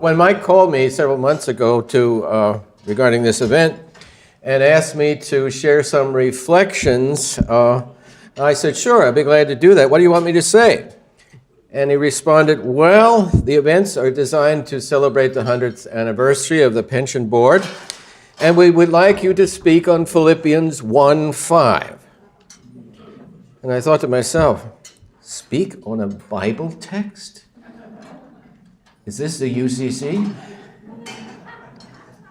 when Mike called me several months ago regarding this event and asked me to share some reflections, I said, sure, I'd be glad to do that. What do you want me to say? And he responded, well, the events are designed to celebrate the 100th anniversary of the pension board, and we would like you to speak on Philippians 1:5. And I thought to myself, speak on a Bible text? Is this the UCC?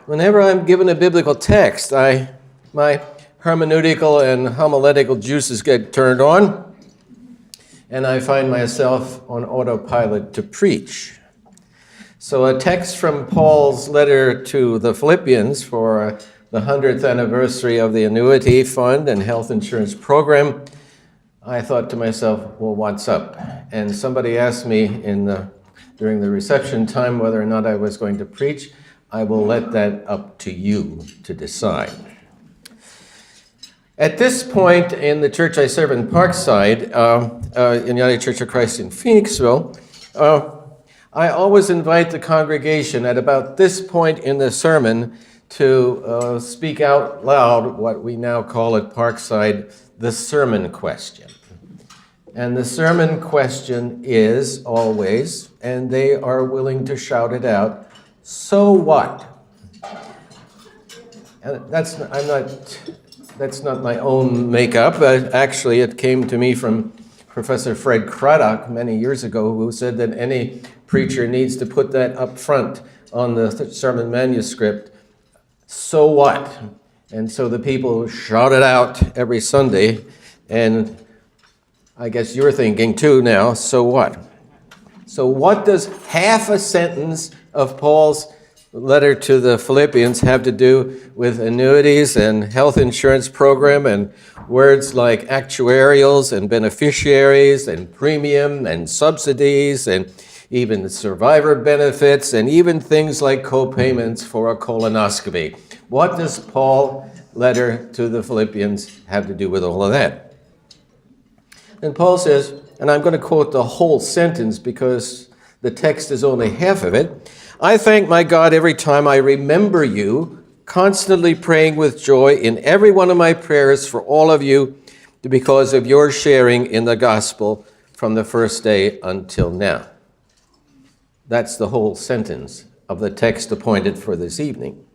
Whenever I'm given a biblical text, my hermeneutical and homiletical juices get turned on, and I find myself on autopilot to preach. So a text from Paul's letter to the Philippians for the 100th anniversary of the annuity fund and health insurance program, I thought to myself, well, what's up? And somebody asked me during the reception time whether or not I was going to preach. I will let that up to you to decide. At this point in the church I serve in Parkside, in United Church of Christ in Phoenixville, I always invite the congregation at about this point in the sermon to speak out loud what we now call at Parkside the sermon question. And the sermon question is always, and they are willing to shout it out, so what? And that's not my own makeup. Actually, it came to me from Professor Fred Craddock many years ago, who said that any preacher needs to put that up front on the sermon manuscript, so what? And so the people shout it out every Sunday, and I guess you're thinking too now, so what? So what does half a sentence of Paul's letter to the Philippians have to do with annuities and health insurance program and words like actuarials and beneficiaries and premium and subsidies and even survivor benefits and even things like co-payments for a colonoscopy? What does Paul's letter to the Philippians have to do with all of that? And Paul says, and I'm going to quote the whole sentence because the text is only half of it, I thank my God every time I remember you, constantly praying with joy in every one of my prayers for all of you because of your sharing in the gospel from the first day until now. That's the whole sentence of the text appointed for this evening.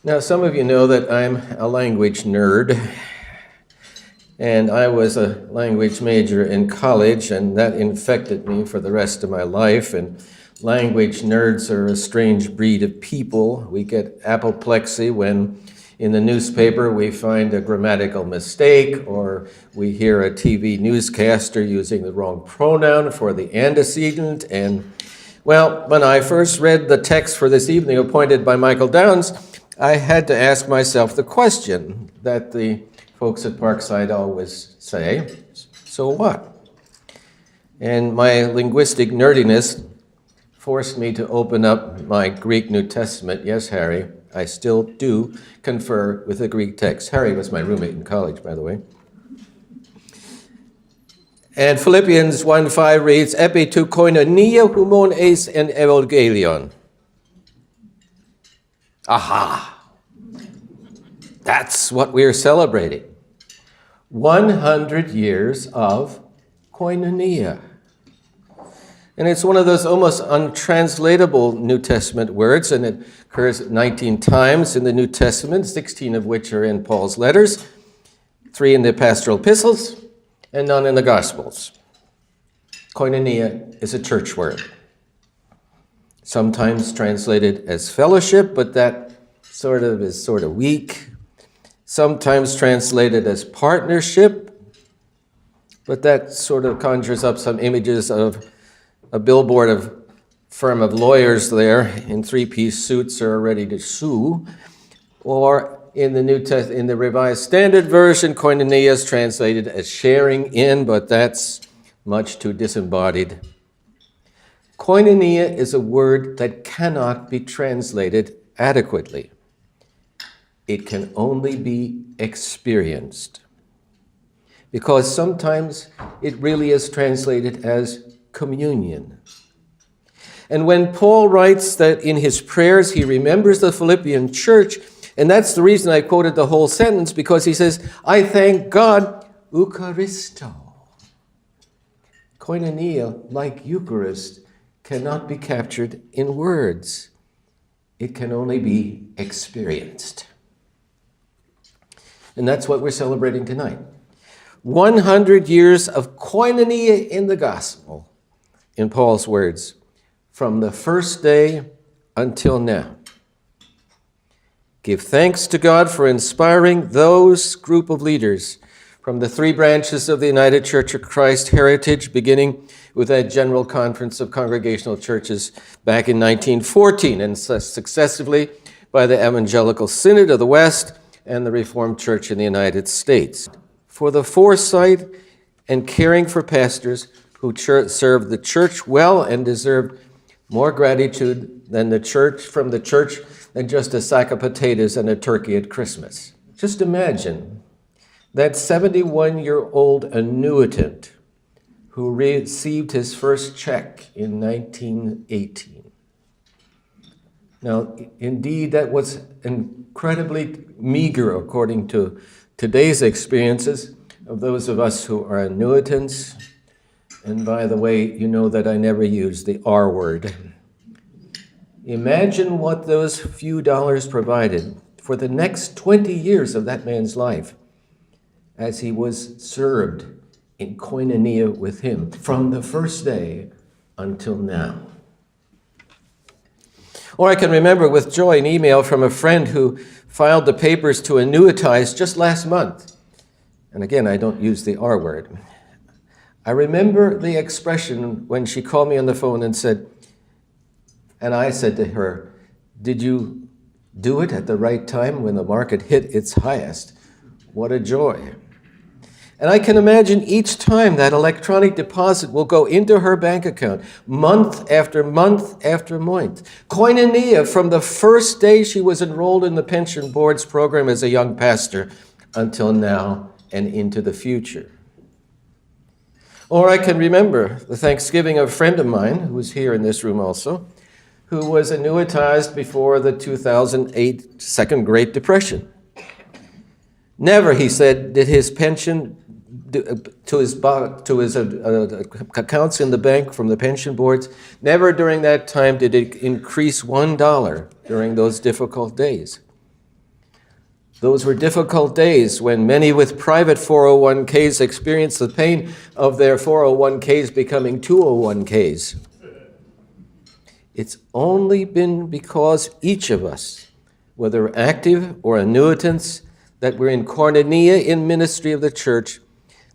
Now, some of you know that I'm a language nerd, and I was a language major in college, and that infected me for the rest of my life. And language nerds are a strange breed of people. We get apoplexy when in the newspaper we find a grammatical mistake, or we hear a TV newscaster using the wrong pronoun for the antecedent. And, well, when I first read the text for this evening appointed by Michael Downs, I had to ask myself the question that the folks at Parkside always say, so what? And my linguistic nerdiness forced me to open up my Greek New Testament. Yes, Harry, I still do confer with the Greek text. Harry was my roommate in college, by the way. And Philippians 1:5 reads, Epi tu koinonia humon eis en evangelion. Aha! That's what we're celebrating. 100 years of koinonia. And it's one of those almost untranslatable New Testament words, and it occurs 19 times in the New Testament, 16 of which are in Paul's letters, 3 in the pastoral epistles, and none in the Gospels. Koinonia is a church word, sometimes translated as fellowship, but that is sort of weak. Sometimes translated as partnership, but that sort of conjures up some images of a billboard of firm of lawyers there in three-piece suits are ready to sue. Or in the Revised Standard Version, koinonia is translated as sharing in, but that's much too disembodied. Koinonia is a word that cannot be translated adequately. It can only be experienced. Because sometimes it really is translated as communion. And when Paul writes that in his prayers he remembers the Philippian church, and that's the reason I quoted the whole sentence, because he says, I thank God, Eucharisto. Koinonia, like Eucharist, cannot be captured in words. It can only be experienced. And that's what we're celebrating tonight. 100 years of koinonia in the gospel, in Paul's words, from the first day until now. Give thanks to God for inspiring those group of leaders from the three branches of the United Church of Christ heritage, beginning with that General Conference of Congregational Churches back in 1914, and successively by the Evangelical Synod of the West and the Reformed Church in the United States, for the foresight and caring for pastors who served the church well and deserved more gratitude than from the church than just a sack of potatoes and a turkey at Christmas. Just imagine that 71-year-old annuitant who received his first check in 1918. Now, indeed, that was incredibly meager according to today's experiences of those of us who are annuitants. And by the way, you know that I never use the R word. Imagine what those few dollars provided for the next 20 years of that man's life as he was served in koinonia with him from the first day until now. Or I can remember with joy an email from a friend who filed the papers to annuitize just last month. And again, I don't use the R word. I remember the expression when she called me on the phone and said, and I said to her, did you do it at the right time when the market hit its highest? What a joy. And I can imagine each time that electronic deposit will go into her bank account, month after month after month. Koinonia from the first day she was enrolled in the pension board's program as a young pastor until now and into the future. Or I can remember the Thanksgiving of a friend of mine, who was here in this room also, who was annuitized before the 2008 Second Great Depression. Never, he said, did his pension to his accounts in the bank from the pension boards, never during that time did it increase $1 during those difficult days. Those were difficult days when many with private 401ks experienced the pain of their 401ks becoming 201ks. It's only been because each of us, whether active or annuitants, that we're in koinonia in ministry of the church,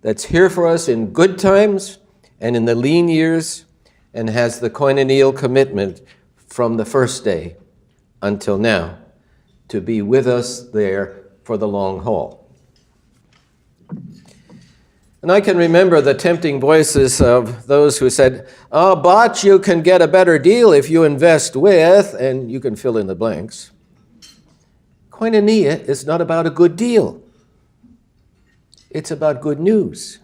that's here for us in good times and in the lean years, and has the koinonial commitment from the first day until now to be with us there for the long haul. And I can remember the tempting voices of those who said, oh, but you can get a better deal if you invest with, and you can fill in the blanks. Koinonia is not about a good deal. It's about good news.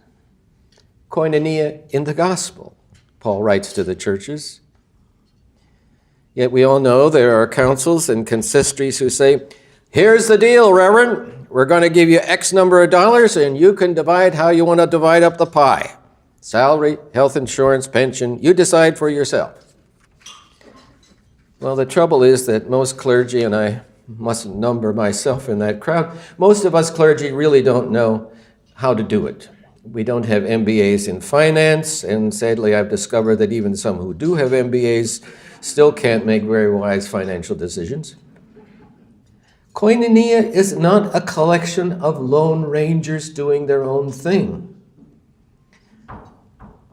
Koinonia in the gospel, Paul writes to the churches. Yet we all know there are councils and consistories who say, here's the deal, Reverend. We're going to give you X number of dollars, and you can divide how you want to divide up the pie. Salary, health insurance, pension, you decide for yourself. Well, the trouble is that most clergy, and I mustn't number myself in that crowd, most of us clergy really don't know how to do it. We don't have MBAs in finance, and sadly I've discovered that even some who do have MBAs still can't make very wise financial decisions. Koinonia is not a collection of lone rangers doing their own thing.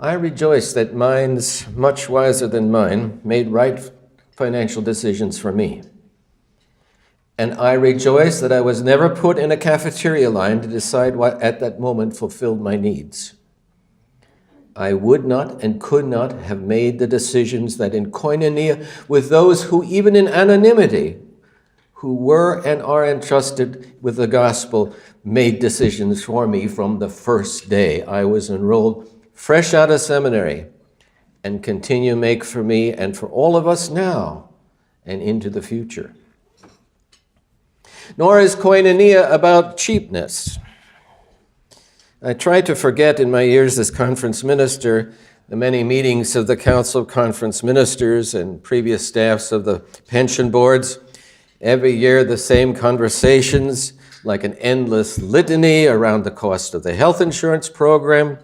I rejoice that minds much wiser than mine made right financial decisions for me. And I rejoice that I was never put in a cafeteria line to decide what at that moment fulfilled my needs. I would not and could not have made the decisions that in koinonia with those who even in anonymity, who were and are entrusted with the gospel, made decisions for me from the first day I was enrolled fresh out of seminary and continue to make for me and for all of us now and into the future. Nor is koinonia about cheapness. I try to forget in my years as conference minister the many meetings of the Council of Conference Ministers and previous staffs of the pension boards. Every year the same conversations, like an endless litany around the cost of the health insurance program.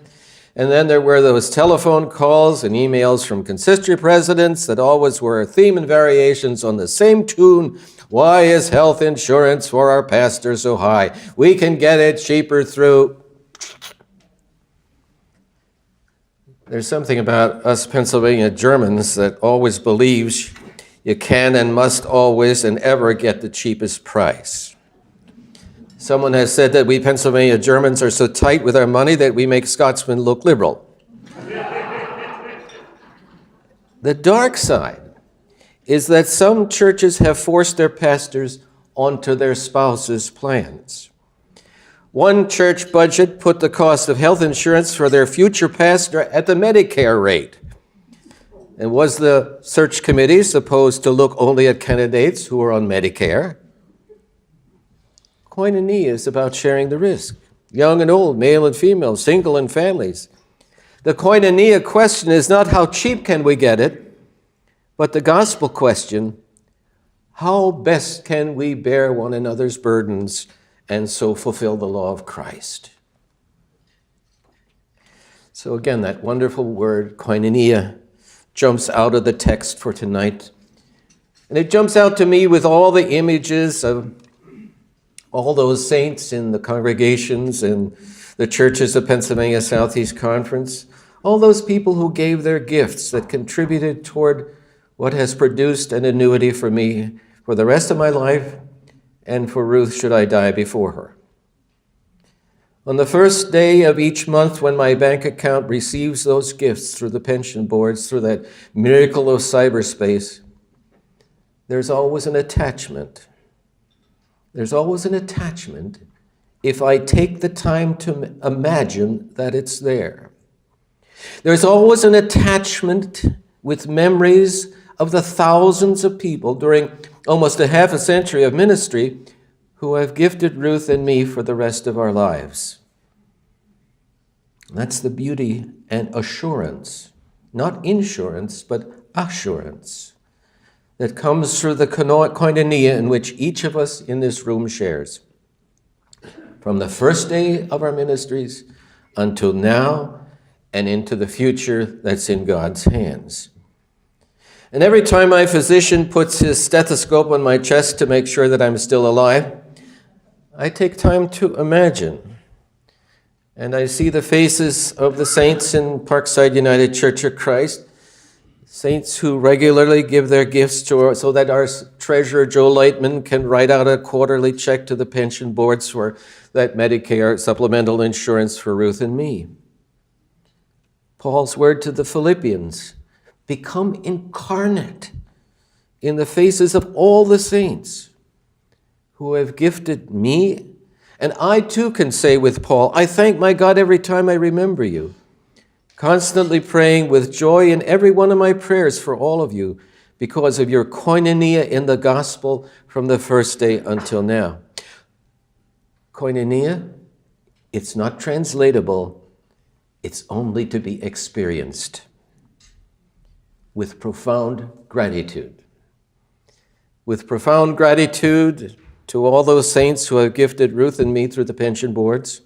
And then there were those telephone calls and emails from consistory presidents that always were theme and variations on the same tune. Why is health insurance for our pastors so high? We can get it cheaper through. There's something about us Pennsylvania Germans that always believes you can and must always and ever get the cheapest price. Someone has said that we Pennsylvania Germans are so tight with our money that we make Scotsmen look liberal. The dark side is that some churches have forced their pastors onto their spouses' plans. One church budget put the cost of health insurance for their future pastor at the Medicare rate. And was the search committee supposed to look only at candidates who are on Medicare? Koinonia is about sharing the risk, young and old, male and female, single and families. The koinonia question is not how cheap can we get it, but the gospel question, how best can we bear one another's burdens and so fulfill the law of Christ? So again, that wonderful word, koinonia, jumps out of the text for tonight. And it jumps out to me with all the images of all those saints in the congregations and the churches of Pennsylvania Southeast Conference, all those people who gave their gifts that contributed toward what has produced an annuity for me for the rest of my life and for Ruth should I die before her. On the first day of each month when my bank account receives those gifts through the pension boards, through that miracle of cyberspace, there's always an attachment. There's always an attachment if I take the time to imagine that it's there. There's always an attachment with memories of the thousands of people during almost a half a century of ministry who have gifted Ruth and me for the rest of our lives. That's the beauty and assurance, not insurance, but assurance, that comes through the koinonia in which each of us in this room shares. From the first day of our ministries until now and into the future that's in God's hands. And every time my physician puts his stethoscope on my chest to make sure that I'm still alive, I take time to imagine. And I see the faces of the saints in Parkside United Church of Christ, saints who regularly give their gifts so that our treasurer, Joe Lightman, can write out a quarterly check to the pension boards for that Medicare supplemental insurance for Ruth and me. Paul's word to the Philippians, become incarnate in the faces of all the saints who have gifted me. And I too can say with Paul, I thank my God every time I remember you, constantly praying with joy in every one of my prayers for all of you because of your koinonia in the gospel from the first day until now. Koinonia, it's not translatable, it's only to be experienced with profound gratitude. With profound gratitude to all those saints who have gifted Ruth and me through the pension boards.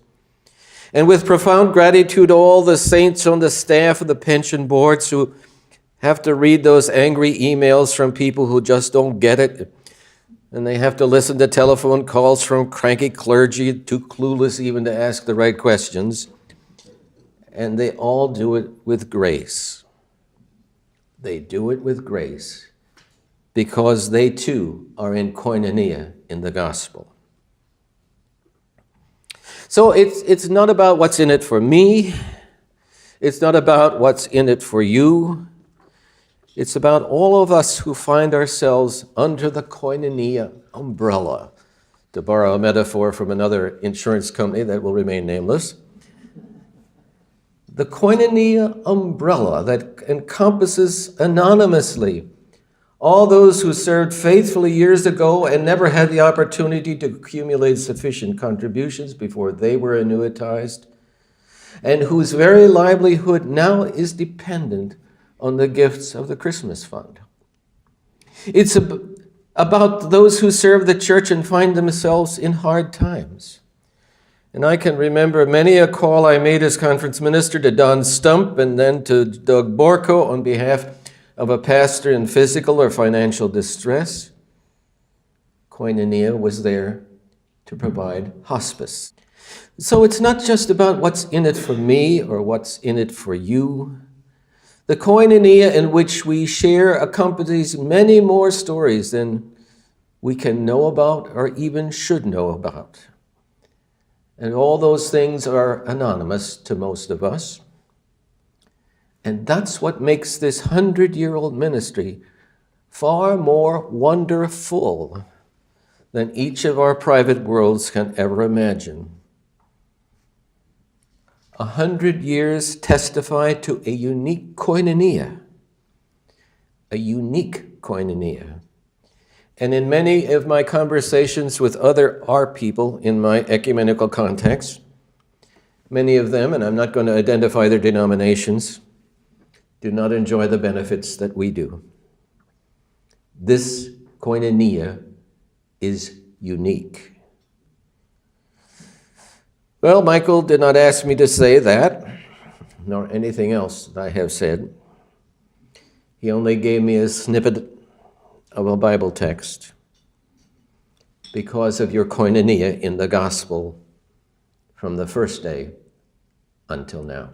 And with profound gratitude to all the saints on the staff of the pension boards who have to read those angry emails from people who just don't get it. And they have to listen to telephone calls from cranky clergy, too clueless even to ask the right questions. And they all do it with grace. They do it with grace because they too are in koinonia in the gospel. So it's not about what's in it for me. It's not about what's in it for you. It's about all of us who find ourselves under the koinonia umbrella, to borrow a metaphor from another insurance company that will remain nameless. the koinonia umbrella that encompasses anonymously all those who served faithfully years ago and never had the opportunity to accumulate sufficient contributions before they were annuitized, and whose very livelihood now is dependent on the gifts of the Christmas Fund. It's about those who serve the church and find themselves in hard times. And I can remember many a call I made as conference minister to Don Stump and then to Doug Borko on behalf of a pastor in physical or financial distress. Koinonia was there to provide hospice. So it's not just about what's in it for me or what's in it for you. The koinonia in which we share accompanies many more stories than we can know about or even should know about. And all those things are anonymous to most of us. And that's what makes this 100-year-old ministry far more wonderful than each of our private worlds can ever imagine. 100 years testify to a unique koinonia. A unique koinonia. And in many of my conversations with other our people in my ecumenical context, many of them, and I'm not going to identify their denominations, do not enjoy the benefits that we do. This koinonia is unique. Well, Michael did not ask me to say that, nor anything else that I have said. He only gave me a snippet of a Bible text because of your koinonia in the gospel from the first day until now.